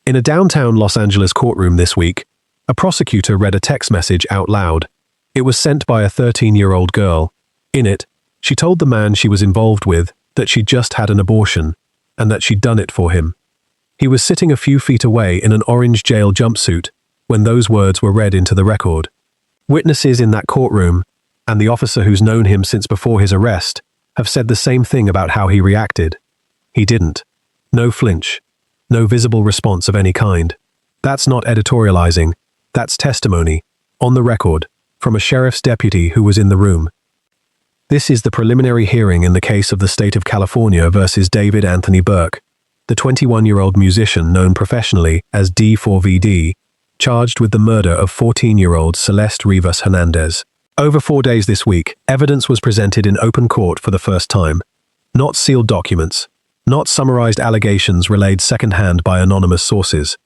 In a downtown Los Angeles courtroom this week, a prosecutor read a text message out loud. It was sent by a 13-year-old girl. In it, she told the man she was involved with that she'd just had an abortion and that she'd done it for him. He was sitting a few feet away in an orange jail jumpsuit when those words were read into the record. Witnesses in that courtroom, and the officer who's known him since before his arrest, have said the same thing about how he reacted. He didn't. No flinch. No visible response of any kind. That's not editorializing. That's testimony, on the record, from a sheriff's deputy who was in the room. This is the preliminary hearing in the case of the state of California versus David Anthony Burke, the 21-year-old musician known professionally as D4VD, charged with the murder of 14-year-old Celeste Rivas Hernandez. Over 4 days this week, evidence was presented in open court for the first time. Not sealed documents, not summarized allegations relayed secondhand by anonymous sources.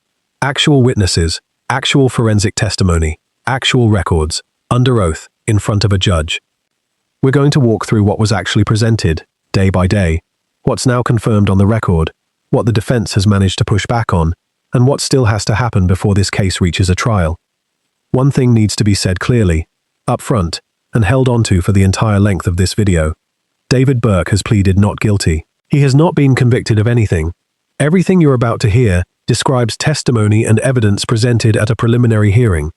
Actual witnesses, actual forensic testimony, actual records, under oath, in front of a judge. We're going to walk through what was actually presented, day by day, what's now confirmed on the record, what the defense has managed to push back on, and what still has to happen before this case reaches a trial. One thing needs to be said clearly, up front, and held onto for the entire length of this video. David Burke has pleaded not guilty. He has not been convicted of anything. Everything you're about to hear describes testimony and evidence presented at a preliminary hearing,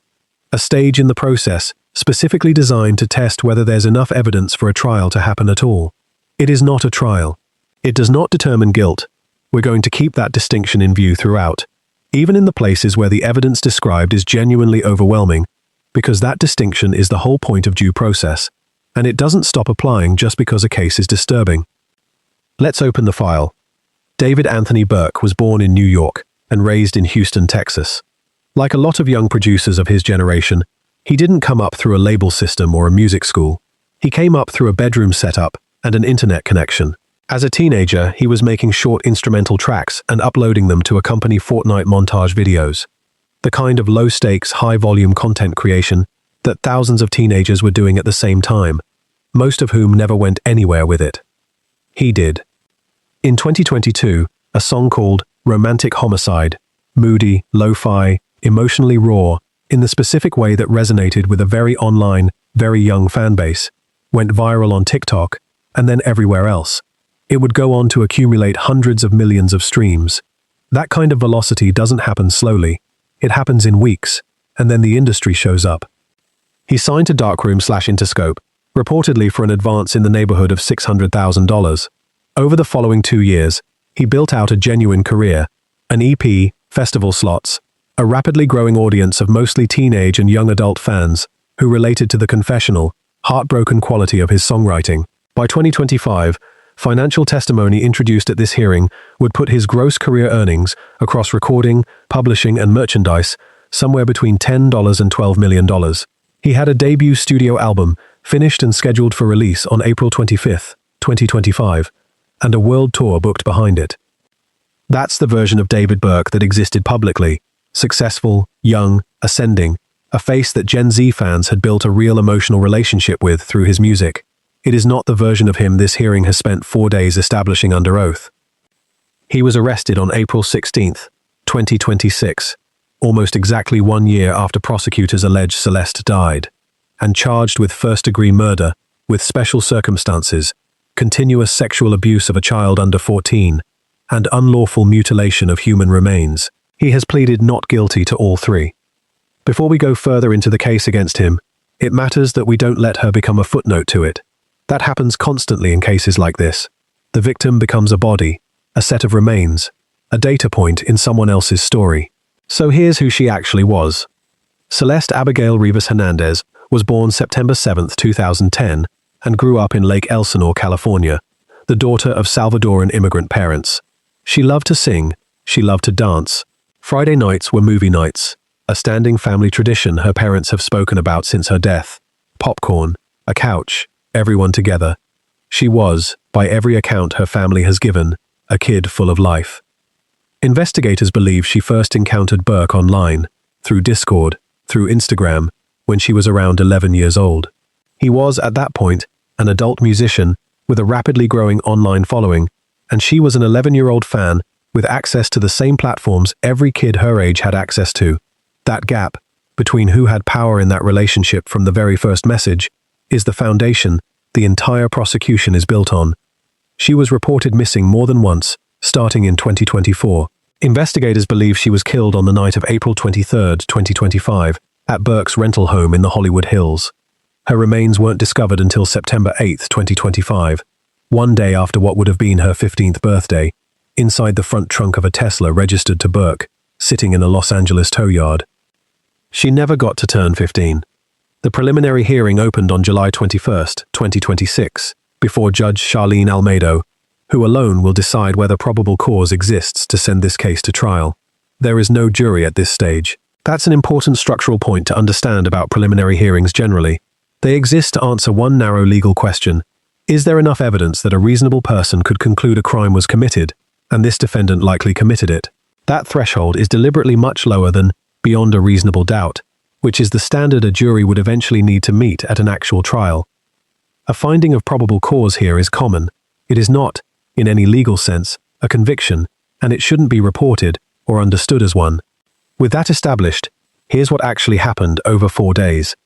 a stage in the process specifically designed to test whether there's enough evidence for a trial to happen at all. It is not a trial. It does not determine guilt. We're going to keep that distinction in view throughout, even in the places where the evidence described is genuinely overwhelming, because that distinction is the whole point of due process, and it doesn't stop applying just because a case is disturbing. Let's open the file. David Anthony Burke was born in New York and raised in Houston, Texas. Like a lot of young producers of his generation, he didn't come up through a label system or a music school. He came up through a bedroom setup and an internet connection. As a teenager, he was making short instrumental tracks and uploading them to accompany Fortnite montage videos, the kind of low-stakes, high-volume content creation that thousands of teenagers were doing at the same time, most of whom never went anywhere with it. He did. In 2022, a song called Romantic Homicide, moody, lo-fi, emotionally raw, in the specific way that resonated with a very online, very young fan base, went viral on TikTok, and then everywhere else. It would go on to accumulate hundreds of millions of streams. That kind of velocity doesn't happen slowly. It happens in weeks, and then the industry shows up. He signed to Darkroom/Interscope, reportedly for an advance in the neighborhood of $600,000. Over the following 2 years, he built out a genuine career, an EP, festival slots, a rapidly growing audience of mostly teenage and young adult fans who related to the confessional, heartbroken quality of his songwriting. By 2025, financial testimony introduced at this hearing would put his gross career earnings across recording, publishing, and merchandise somewhere between $10 and $12 million. He had a debut studio album finished and scheduled for release on April 25, 2025, and a world tour booked behind it. That's the version of David Burke that existed publicly, successful, young, ascending, a face that Gen Z fans had built a real emotional relationship with through his music. It is not the version of him this hearing has spent 4 days establishing under oath. He was arrested on April 16, 2026, almost exactly 1 year after prosecutors allege Celeste died, and charged with first-degree murder, with special circumstances, continuous sexual abuse of a child under 14, and unlawful mutilation of human remains. He has pleaded not guilty to all three. Before we go further into the case against him, it matters that we don't let her become a footnote to it. That happens constantly in cases like this. The victim becomes a body, a set of remains, a data point in someone else's story. So here's who she actually was. Celeste Abigail Rivas Hernandez was born September 7, 2010, and grew up in Lake Elsinore, California, the daughter of Salvadoran immigrant parents. She loved to sing, she loved to dance. Friday nights were movie nights, a standing family tradition her parents have spoken about since her death. Popcorn, a couch, everyone together. She was, by every account her family has given, a kid full of life. Investigators believe she first encountered Burke online, through Discord, through Instagram, when she was around 11 years old. He was, at that point, an adult musician with a rapidly growing online following, and she was an 11-year-old fan with access to the same platforms every kid her age had access to. That gap, between who had power in that relationship from the very first message, is the foundation the entire prosecution is built on. She was reported missing more than once, starting in 2024. Investigators believe she was killed on the night of April 23, 2025, at Burke's rental home in the Hollywood Hills. Her remains weren't discovered until September 8, 2025, one day after what would have been her 15th birthday, inside the front trunk of a Tesla registered to Burke, sitting in a Los Angeles tow yard. She never got to turn 15. The preliminary hearing opened on July 21, 2026, before Judge Charlene Almeida, who alone will decide whether probable cause exists to send this case to trial. There is no jury at this stage. That's an important structural point to understand about preliminary hearings generally. They exist to answer one narrow legal question. Is there enough evidence that a reasonable person could conclude a crime was committed, and this defendant likely committed it? That threshold is deliberately much lower than beyond a reasonable doubt, which is the standard a jury would eventually need to meet at an actual trial. A finding of probable cause here is common. It is not, in any legal sense, a conviction, and it shouldn't be reported or understood as one. With that established, here's what actually happened over 4 days.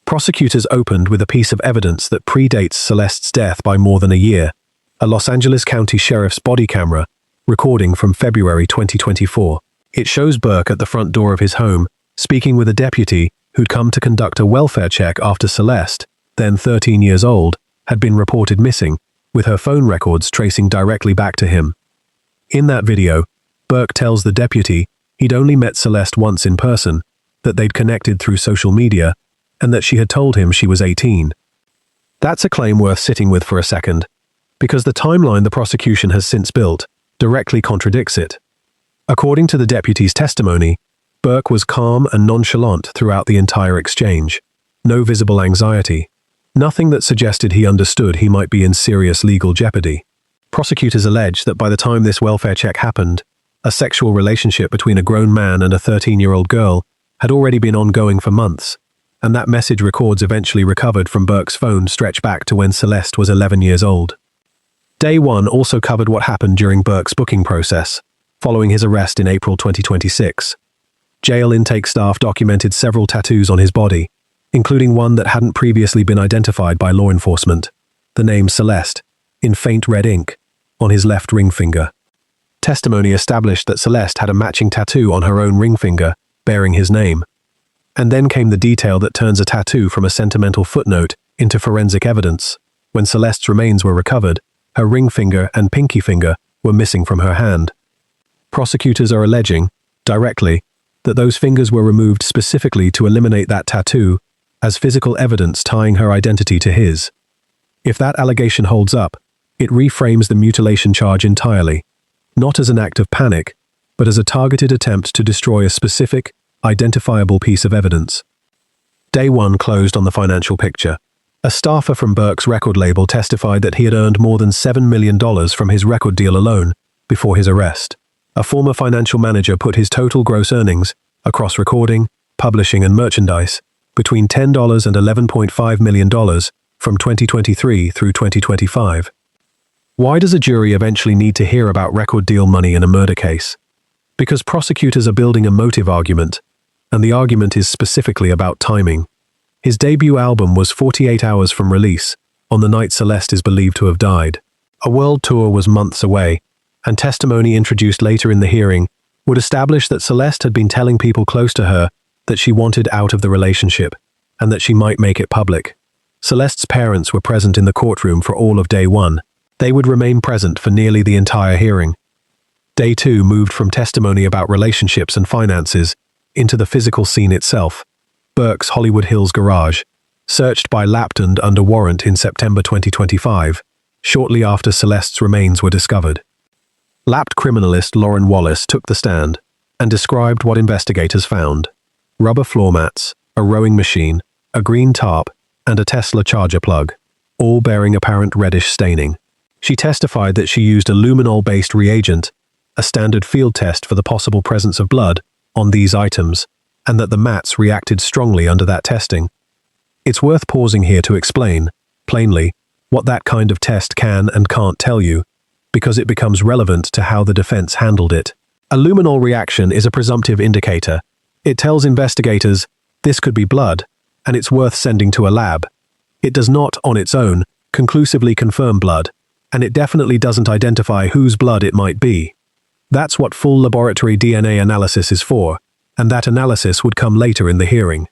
Prosecutors opened with a piece of evidence that predates Celeste's death by more than a year, a Los Angeles County Sheriff's body camera recording from February 2024. It shows Burke at the front door of his home, speaking with a deputy who'd come to conduct a welfare check after Celeste, then 13 years old, had been reported missing, with her phone records tracing directly back to him. In that video, Burke tells the deputy he'd only met Celeste once in person, that they'd connected through social media, and that she had told him she was 18. That's a claim worth sitting with for a second, because the timeline the prosecution has since built directly contradicts it. According to the deputy's testimony, Burke was calm and nonchalant throughout the entire exchange. No visible anxiety. Nothing that suggested he understood he might be in serious legal jeopardy. Prosecutors allege that by the time this welfare check happened, a sexual relationship between a grown man and a 13-year-old girl had already been ongoing for months, and that message records eventually recovered from Burke's phone stretch back to when Celeste was 11 years old. Day 1 also covered what happened during Burke's booking process, following his arrest in April 2026. Jail intake staff documented several tattoos on his body, including one that hadn't previously been identified by law enforcement, the name Celeste, in faint red ink, on his left ring finger. Testimony established that Celeste had a matching tattoo on her own ring finger, bearing his name. And then came the detail that turns a tattoo from a sentimental footnote into forensic evidence. When Celeste's remains were recovered, her ring finger and pinky finger were missing from her hand. Prosecutors are alleging, directly, that those fingers were removed specifically to eliminate that tattoo as physical evidence tying her identity to his. If that allegation holds up, it reframes the mutilation charge entirely, not as an act of panic, but as a targeted attempt to destroy a specific, identifiable piece of evidence. Day 1 closed on the financial picture. A staffer from Burke's record label testified that he had earned more than $7 million from his record deal alone before his arrest. A former financial manager put his total gross earnings, across recording, publishing and merchandise, between $10 and $11.5 million from 2023 through 2025. Why does a jury eventually need to hear about record deal money in a murder case? Because prosecutors are building a motive argument, and the argument is specifically about timing. His debut album was 48 hours from release, on the night Celeste is believed to have died. A world tour was months away, and testimony introduced later in the hearing would establish that Celeste had been telling people close to her that she wanted out of the relationship, and that she might make it public. Celeste's parents were present in the courtroom for all of Day 1. They would remain present for nearly the entire hearing. Day 2 moved from testimony about relationships and finances into the physical scene itself, Burke's Hollywood Hills garage, searched by Lapton under warrant in September 2025, shortly after Celeste's remains were discovered. Lapped criminalist Lauren Wallace took the stand and described what investigators found: rubber floor mats, a rowing machine, a green tarp, and a Tesla charger plug, all bearing apparent reddish staining. She testified that she used a luminol-based reagent, a standard field test for the possible presence of blood, on these items, and that the mats reacted strongly under that testing. It's worth pausing here to explain, plainly, what that kind of test can and can't tell you. because it becomes relevant to how the defense handled it. A luminol reaction is a presumptive indicator. It tells investigators, this could be blood, and it's worth sending to a lab. It does not, on its own, conclusively confirm blood, and it definitely doesn't identify whose blood it might be. That's what full laboratory DNA analysis is for, and that analysis would come later in the hearing.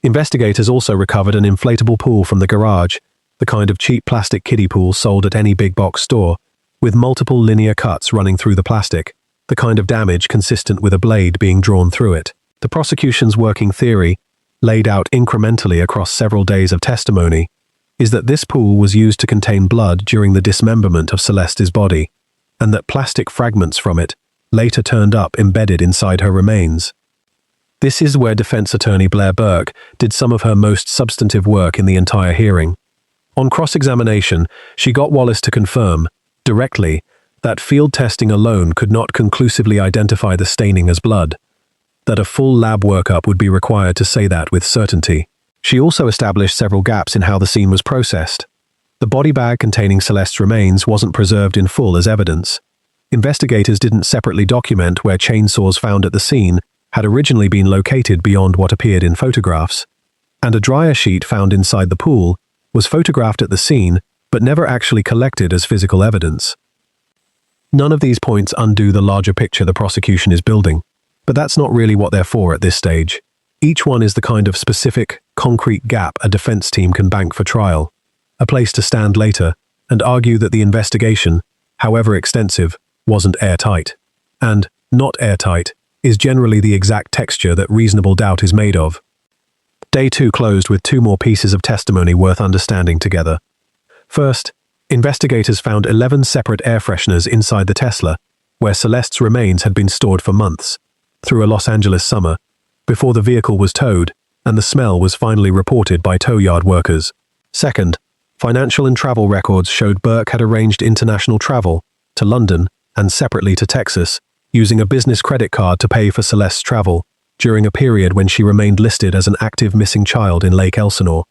Investigators also recovered an inflatable pool from the garage, the kind of cheap plastic kiddie pool sold at any big box store, with multiple linear cuts running through the plastic, the kind of damage consistent with a blade being drawn through it. The prosecution's working theory, laid out incrementally across several days of testimony, is that this pool was used to contain blood during the dismemberment of Celeste's body, and that plastic fragments from it later turned up embedded inside her remains. This is where defense attorney Blair Burke did some of her most substantive work in the entire hearing. On cross-examination, she got Wallace to confirm, directly, that field testing alone could not conclusively identify the staining as blood, that a full lab workup would be required to say that with certainty. She also established several gaps in how the scene was processed. The body bag containing Celeste's remains wasn't preserved in full as evidence. Investigators didn't separately document where chainsaws found at the scene had originally been located beyond what appeared in photographs, and a dryer sheet found inside the pool was photographed at the scene but never actually collected as physical evidence. None of these points undo the larger picture the prosecution is building, but that's not really what they're for at this stage. Each one is the kind of specific, concrete gap a defense team can bank for trial, a place to stand later and argue that the investigation, however extensive, wasn't airtight. And not airtight is generally the exact texture that reasonable doubt is made of. Day 2 closed with 2 more pieces of testimony worth understanding together. First, investigators found 11 separate air fresheners inside the Tesla, where Celeste's remains had been stored for months, through a Los Angeles summer, before the vehicle was towed and the smell was finally reported by tow yard workers. Second, financial and travel records showed Burke had arranged international travel to London and separately to Texas, using a business credit card to pay for Celeste's travel during a period when she remained listed as an active missing child in Lake Elsinore.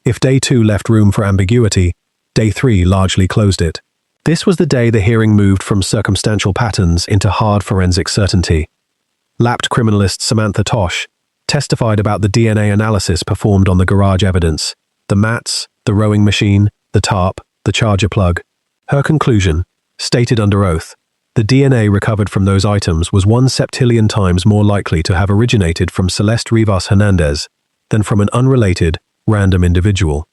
If Day 2 left room for ambiguity, Day 3 largely closed it. This was the day the hearing moved from circumstantial patterns into hard forensic certainty. Lapped criminalist Samantha Tosh testified about the DNA analysis performed on the garage evidence, the mats, the rowing machine, the tarp, the charger plug. Her conclusion, stated under oath, the DNA recovered from those items was 1 septillion times more likely to have originated from Celeste Rivas Hernandez than from an unrelated, random individual.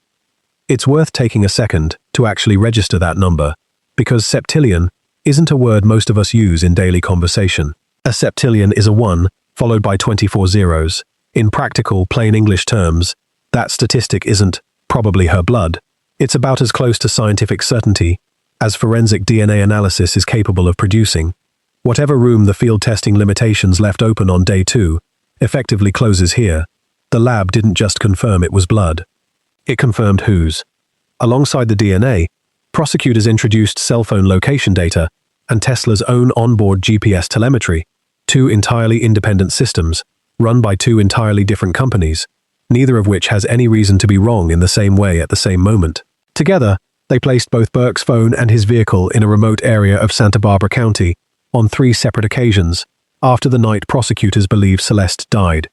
It's worth taking a second to actually register that number, because septillion isn't a word most of us use in daily conversation. A septillion is a 1, followed by 24 zeros. In practical, plain English terms, that statistic isn't probably her blood. It's about as close to scientific certainty as forensic DNA analysis is capable of producing. Whatever room the field testing limitations left open on Day 2 effectively closes here. The lab didn't just confirm it was blood. It confirmed whose. Alongside the DNA, prosecutors introduced cell phone location data and Tesla's own onboard GPS telemetry, 2 entirely independent systems, run by 2 entirely different companies, neither of which has any reason to be wrong in the same way at the same moment. Together, they placed both Burke's phone and his vehicle in a remote area of Santa Barbara County on 3 separate occasions after the night prosecutors believe Celeste died.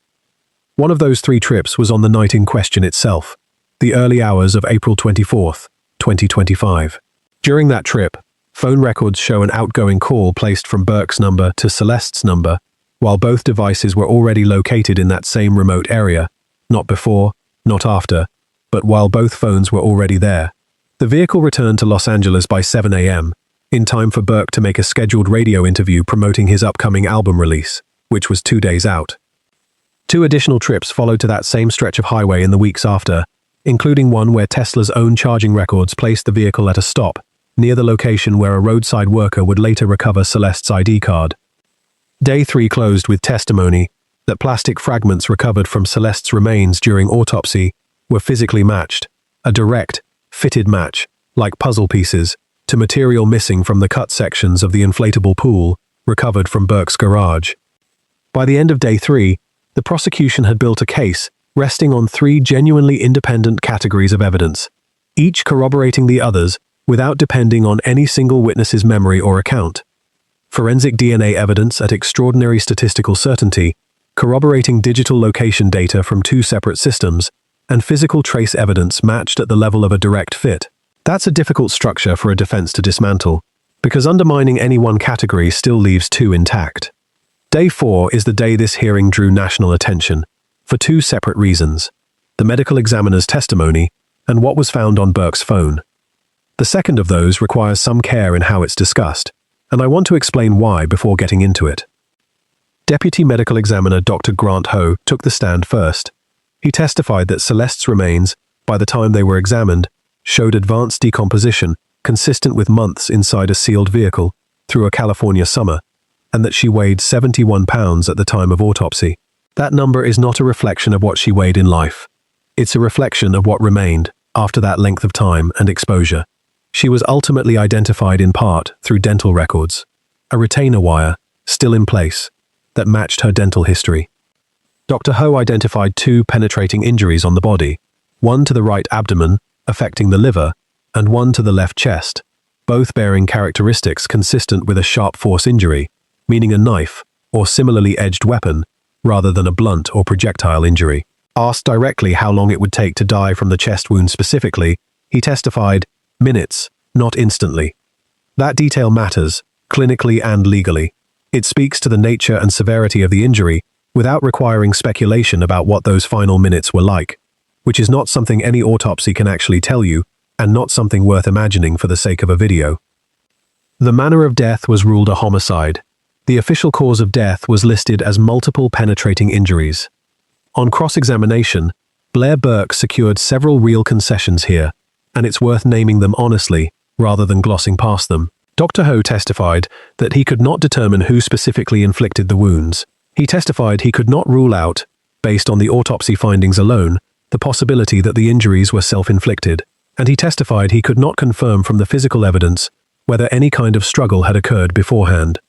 One of those 3 trips was on the night in question itself, the early hours of April 24, 2025. During that trip, phone records show an outgoing call placed from Burke's number to Celeste's number, while both devices were already located in that same remote area, not before, not after, but while both phones were already there. The vehicle returned to Los Angeles by 7 a.m., in time for Burke to make a scheduled radio interview promoting his upcoming album release, which was 2 days out. 2 additional trips followed to that same stretch of highway in the weeks after, including one where Tesla's own charging records placed the vehicle at a stop, near the location where a roadside worker would later recover Celeste's ID card. Day 3 closed with testimony that plastic fragments recovered from Celeste's remains during autopsy were physically matched, a direct, fitted match, like puzzle pieces, to material missing from the cut sections of the inflatable pool recovered from Burke's garage. By the end of Day 3, the prosecution had built a case resting on 3 genuinely independent categories of evidence, each corroborating the others without depending on any single witness's memory or account. Forensic DNA evidence at extraordinary statistical certainty, corroborating digital location data from two separate systems, and physical trace evidence matched at the level of a direct fit. That's a difficult structure for a defense to dismantle, because undermining any one category still leaves two intact. Day 4 is the day this hearing drew national attention, for two separate reasons: the medical examiner's testimony and what was found on Burke's phone. The second of those requires some care in how it's discussed, and I want to explain why before getting into it. Deputy Medical Examiner Dr. Grant Ho took the stand first. He testified that Celeste's remains, by the time they were examined, showed advanced decomposition consistent with months inside a sealed vehicle through a California summer, and that she weighed 71 pounds at the time of autopsy. That number is not a reflection of what she weighed in life. It's a reflection of what remained after that length of time and exposure. She was ultimately identified in part through dental records, a retainer wire, still in place, that matched her dental history. Dr. Ho identified two penetrating injuries on the body, one to the right abdomen, affecting the liver, and one to the left chest, both bearing characteristics consistent with a sharp force injury, meaning a knife or similarly edged weapon, rather than a blunt or projectile injury. Asked directly how long it would take to die from the chest wound specifically, he testified, minutes, not instantly. That detail matters, clinically and legally. It speaks to the nature and severity of the injury without requiring speculation about what those final minutes were like, which is not something any autopsy can actually tell you, and not something worth imagining for the sake of a video. The manner of death was ruled a homicide. The official cause of death was listed as multiple penetrating injuries. On cross-examination, Blair Burke secured several real concessions here, and it's worth naming them honestly, rather than glossing past them. Dr. Ho testified that he could not determine who specifically inflicted the wounds. He testified he could not rule out, based on the autopsy findings alone, the possibility that the injuries were self-inflicted, and he testified he could not confirm from the physical evidence whether any kind of struggle had occurred beforehand.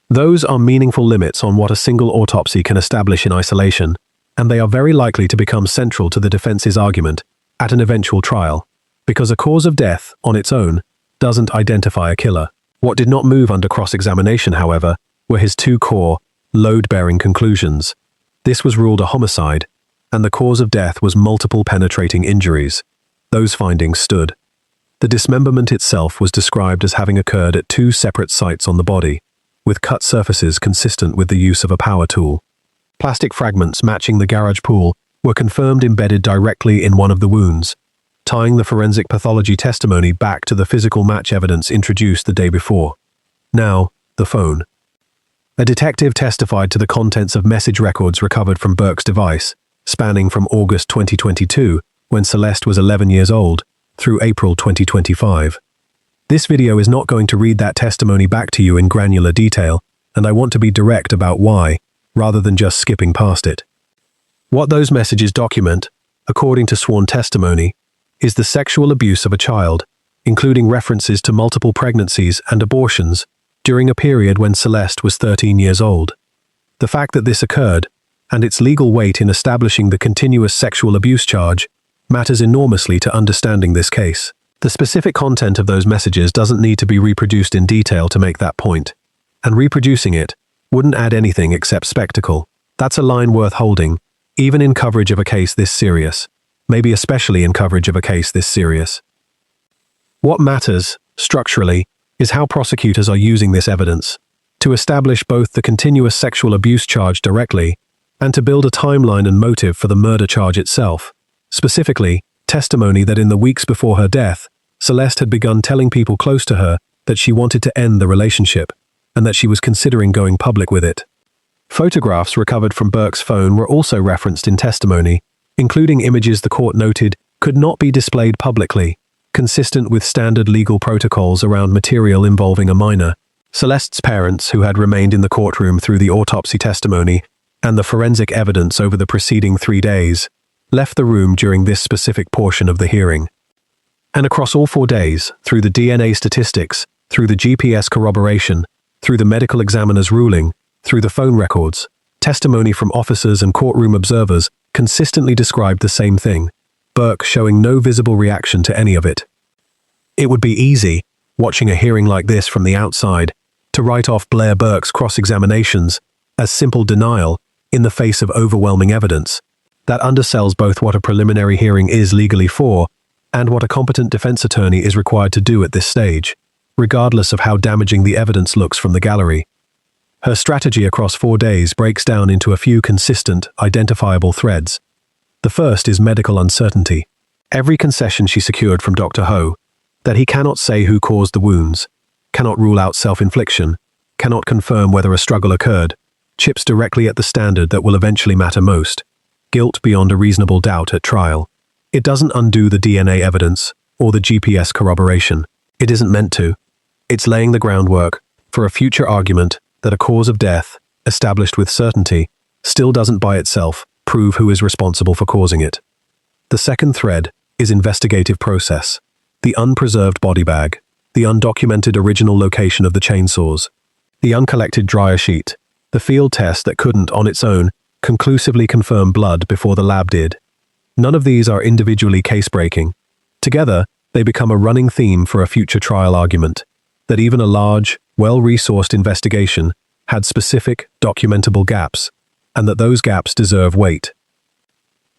Those are meaningful limits on what a single autopsy can establish in isolation, and they are very likely to become central to the defense's argument at an eventual trial, because a cause of death, on its own, doesn't identify a killer. What did not move under cross-examination, however, were his two core, load-bearing conclusions. This was ruled a homicide, and the cause of death was multiple penetrating injuries. Those findings stood. The dismemberment itself was described as having occurred at two separate sites on the body, with cut surfaces consistent with the use of a power tool. Plastic fragments matching the garage pool were confirmed embedded directly in one of the wounds, tying the forensic pathology testimony back to the physical match evidence introduced the day before. Now, the phone. A detective testified to the contents of message records recovered from Burke's device, spanning from August 2022, when Celeste was 11 years old, through April 2025. This video is not going to read that testimony back to you in granular detail, and I want to be direct about why, rather than just skipping past it. What those messages document, according to sworn testimony, is the sexual abuse of a child, including references to multiple pregnancies and abortions during a period when Celeste was 13 years old. The fact that this occurred, and its legal weight in establishing the continuous sexual abuse charge, matters enormously to understanding this case. The specific content of those messages doesn't need to be reproduced in detail to make that point, and reproducing it wouldn't add anything except spectacle. That's a line worth holding, even in coverage of a case this serious. Maybe especially in coverage of a case this serious. What matters, structurally, is how prosecutors are using this evidence to establish both the continuous sexual abuse charge directly and to build a timeline and motive for the murder charge itself. Specifically, testimony that in the weeks before her death, Celeste had begun telling people close to her that she wanted to end the relationship and that she was considering going public with it. Photographs recovered from Burke's phone were also referenced in testimony, including images the court noted could not be displayed publicly, consistent with standard legal protocols around material involving a minor. Celeste's parents, who had remained in the courtroom through the autopsy testimony and the forensic evidence over the preceding 3 days, left the room during this specific portion of the hearing. And across all 4 days, through the DNA statistics, through the GPS corroboration, through the medical examiner's ruling, through the phone records, testimony from officers and courtroom observers consistently described the same thing, Burke showing no visible reaction to any of it. It would be easy, watching a hearing like this from the outside, to write off Blair Burke's cross-examinations as simple denial in the face of overwhelming evidence. That undersells both what a preliminary hearing is legally for and what a competent defense attorney is required to do at this stage, regardless of how damaging the evidence looks from the gallery. Her strategy across 4 days breaks down into a few consistent, identifiable threads. The first is medical uncertainty. Every concession she secured from Dr. Ho, that he cannot say who caused the wounds, cannot rule out self-infliction, cannot confirm whether a struggle occurred, chips directly at the standard that will eventually matter most: guilt beyond a reasonable doubt at trial. It doesn't undo the DNA evidence or the GPS corroboration. It isn't meant to. It's laying the groundwork for a future argument that a cause of death, established with certainty, still doesn't by itself prove who is responsible for causing it. The second thread is investigative process. The unpreserved body bag, the undocumented original location of the chainsaws, the uncollected dryer sheet, the field test that couldn't, on its own, conclusively confirm blood before the lab did. None of these are individually case-breaking. Together, they become a running theme for a future trial argument, that even a large, well-resourced investigation had specific, documentable gaps, and that those gaps deserve weight.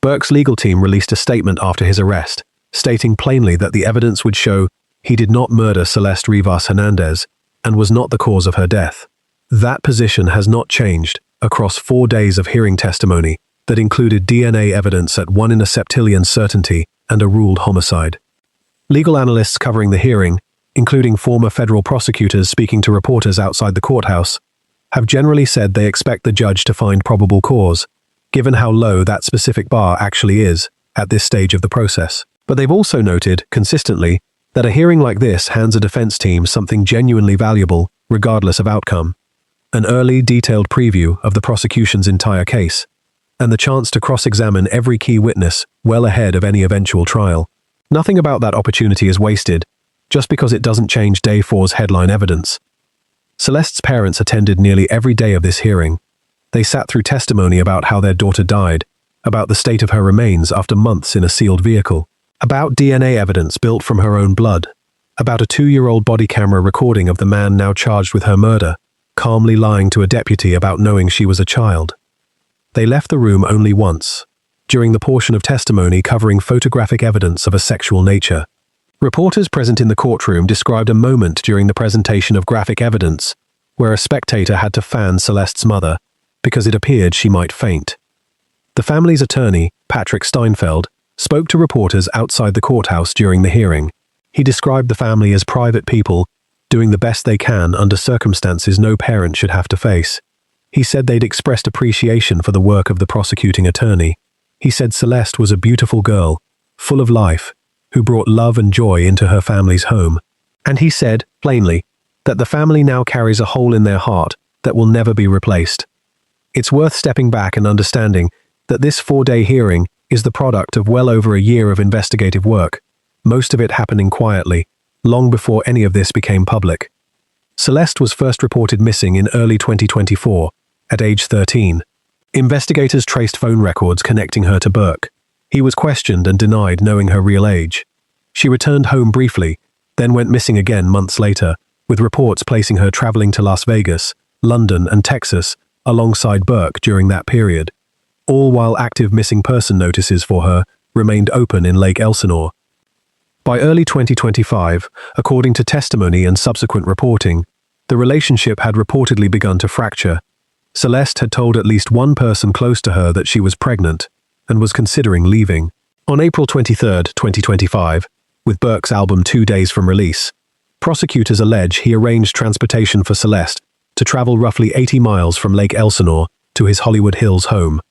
Burke's legal team released a statement after his arrest, stating plainly that the evidence would show he did not murder Celeste Rivas Hernandez and was not the cause of her death. That position has not changed across 4 days of hearing testimony that included DNA evidence at 1 in a septillion certainty and a ruled homicide. Legal analysts covering the hearing, including former federal prosecutors speaking to reporters outside the courthouse, have generally said they expect the judge to find probable cause, given how low that specific bar actually is at this stage of the process. But they've also noted, consistently, that a hearing like this hands a defense team something genuinely valuable, regardless of outcome: an early, detailed preview of the prosecution's entire case, and the chance to cross-examine every key witness well ahead of any eventual trial. Nothing about that opportunity is wasted, just because it doesn't change Day 4's headline evidence. Celeste's parents attended nearly every day of this hearing. They sat through testimony about how their daughter died, about the state of her remains after months in a sealed vehicle, about DNA evidence built from her own blood, about a 2-year-old body camera recording of the man now charged with her murder, calmly lying to a deputy about knowing she was a child. They left the room only once, during the portion of testimony covering photographic evidence of a sexual nature. Reporters present in the courtroom described a moment during the presentation of graphic evidence where a spectator had to fan Celeste's mother because it appeared she might faint. The family's attorney, Patrick Steinfeld, spoke to reporters outside the courthouse during the hearing. He described the family as private people doing the best they can under circumstances no parent should have to face. He said they'd expressed appreciation for the work of the prosecuting attorney. He said Celeste was a beautiful girl, full of life, who brought love and joy into her family's home. And he said, plainly, that the family now carries a hole in their heart that will never be replaced. It's worth stepping back and understanding that this 4-day hearing is the product of well over a year of investigative work, most of it happening quietly, long before any of this became public. Celeste was first reported missing in early 2024, at age 13. Investigators traced phone records connecting her to Burke. He was questioned and denied knowing her real age. She returned home briefly, then went missing again months later, with reports placing her traveling to Las Vegas, London, and Texas alongside Burke during that period, all while active missing person notices for her remained open in Lake Elsinore. By early 2025, according to testimony and subsequent reporting, the relationship had reportedly begun to fracture. Celeste had told at least one person close to her that she was pregnant and was considering leaving. On April 23, 2025, with Burke's album 2 days from release, prosecutors allege he arranged transportation for Celeste to travel roughly 80 miles from Lake Elsinore to his Hollywood Hills home.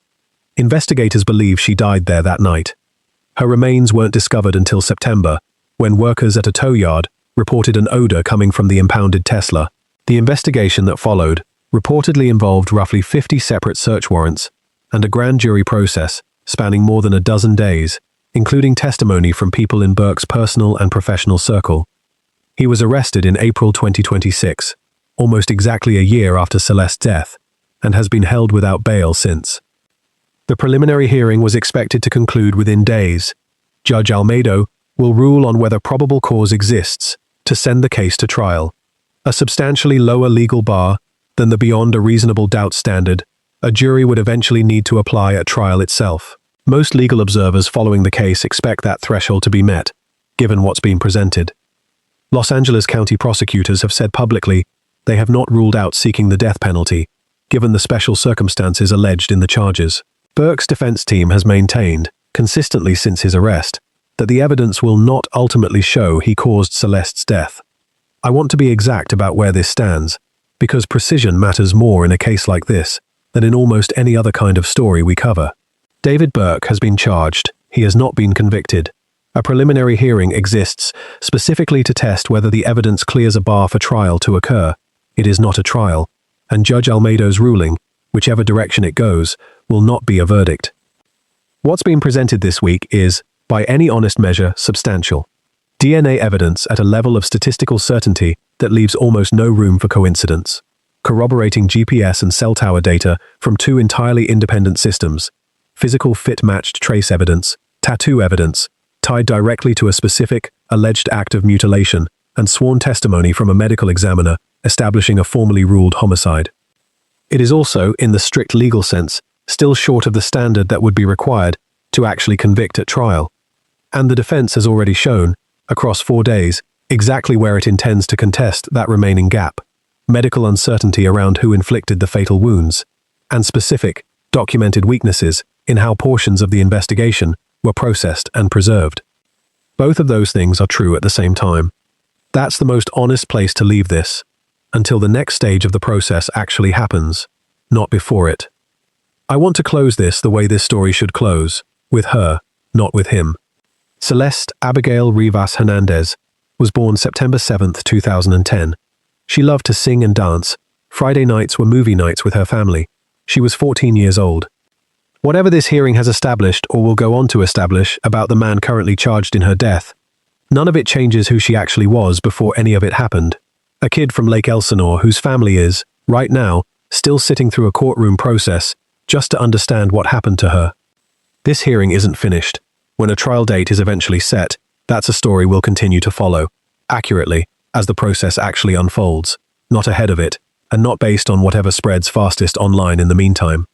Investigators believe she died there that night. Her remains weren't discovered until September, when workers at a tow yard reported an odor coming from the impounded Tesla. The investigation that followed reportedly involved roughly 50 separate search warrants and a grand jury process spanning more than a dozen days, including testimony from people in Burke's personal and professional circle. He was arrested in April 2026, almost exactly a year after Celeste's death, and has been held without bail since. The preliminary hearing was expected to conclude within days. Judge Almeida will rule on whether probable cause exists to send the case to trial. A substantially lower legal bar than the beyond a reasonable doubt standard a jury would eventually need to apply at trial itself. Most legal observers following the case expect that threshold to be met, given what's been presented. Los Angeles County prosecutors have said publicly they have not ruled out seeking the death penalty, given the special circumstances alleged in the charges. Burke's defense team has maintained, consistently since his arrest, that the evidence will not ultimately show he caused Celeste's death. I want to be exact about where this stands, because precision matters more in a case like this than in almost any other kind of story we cover. David Burke has been charged. He has not been convicted. A preliminary hearing exists specifically to test whether the evidence clears a bar for trial to occur. It is not a trial, and Judge Almeida's ruling, whichever direction it goes, will not be a verdict. What's been presented this week is, by any honest measure, substantial. DNA evidence at a level of statistical certainty that leaves almost no room for coincidence. Corroborating GPS and cell tower data from two entirely independent systems. Physical fit-matched trace evidence, tattoo evidence, tied directly to a specific, alleged act of mutilation, and sworn testimony from a medical examiner establishing a formally ruled homicide. It is also, in the strict legal sense, still short of the standard that would be required to actually convict at trial. And the defense has already shown, across 4 days, exactly where it intends to contest that remaining gap. Medical uncertainty around who inflicted the fatal wounds, and specific, documented weaknesses in how portions of the investigation were processed and preserved. Both of those things are true at the same time. That's the most honest place to leave this, until the next stage of the process actually happens, not before it. I want to close this the way this story should close, with her, not with him. Celeste Abigail Rivas Hernandez was born September 7, 2010. She loved to sing and dance. Friday nights were movie nights with her family. She was 14 years old. Whatever this hearing has established or will go on to establish about the man currently charged in her death, none of it changes who she actually was before any of it happened. A kid from Lake Elsinore whose family is, right now, still sitting through a courtroom process just to understand what happened to her. This hearing isn't finished. When a trial date is eventually set, that's a story we'll continue to follow, accurately, as the process actually unfolds, not ahead of it, and not based on whatever spreads fastest online in the meantime.